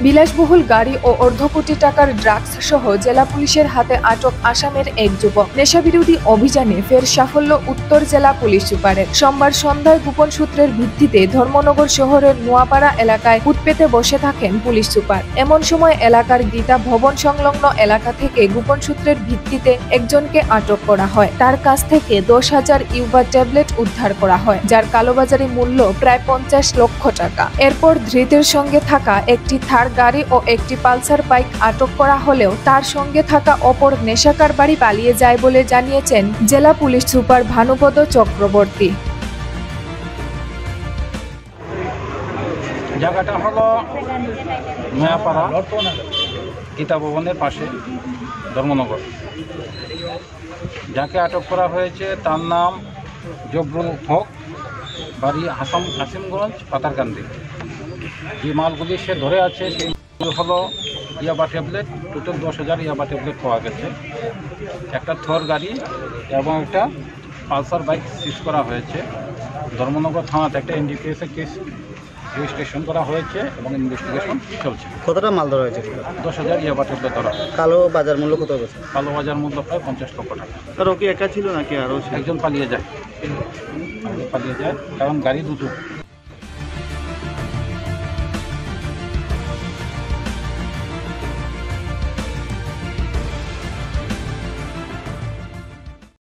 বিলাসবহুল গাড়ি ও অর্ধকোটি টাকার ড্রাগস সহ জেলা পুলিশের হাতে আটক আসামের এক যুবক। নেশাবিরোধী অভিযানে ফের সাফল্য উত্তর জেলা পুলিশ সুপারের। সোমবার সন্ধ্যায় গোপন সূত্রের ভিত্তিতে ধর্মনগর শহরের নোয়াপাড়া এলাকায় বুথ পেতে বসে থাকেন পুলিশ সুপার। এমন সময় এলাকার গীতা ভবন সংলগ্ন এলাকা থেকে গোপন সূত্রের ভিত্তিতে একজনকে আটক করা হয়। তার কাছ থেকে 10,000 ইউবা ট্যাবলেট উদ্ধার করা হয়, যার কালোবাজারি মূল্য প্রায় 50 লক্ষ টাকা। এরপর ধৃতের সঙ্গে থাকা একটি থার গাড়ি ও একটি পালসার বাইক আটক করা হলেও তার সঙ্গে থাকা অপর নেশাকার বাড়ি পালিয়ে যায় বলে জানিয়েছেন জেলা পুলিশ সুপার ভানুপদ চক্রবর্তী। জায়গাটা হলো নয়াপাড়া গীতা ভবনের পাশে ধর্মনগর। যাকে আটক করা হয়েছে তার নাম জবরুল হক, বাড়ি হাসিমগঞ্জ পাতারকান্দি। যে মালগুলি সে ধরে আছে সেই হলো ইয়াবা ট্যাবলেট, টোটাল 10,000 ইয়াবা ট্যাবলেট পাওয়া গেছে। একটা থর গাড়ি এবং একটা পালসার বাইক সিজ করা হয়েছে। ধর্মনগর থানাতে একটা এনডিপিএস কেস রেজিস্ট্রেশন করা হয়েছে এবং ইনভেস্টিগেশন চলছে। কতটা মাল ধরা হয়েছে? 10,000 ইয়াবা ট্যাবলেট ধরা। কালো বাজার মূল্য কত হয়েছে? কালো বাজার মূল্য প্রায় 50 লক্ষ টাকা। আর ও কি একা ছিল নাকি আরও? একজন পালিয়ে যায়, কারণ গাড়ি দুটো।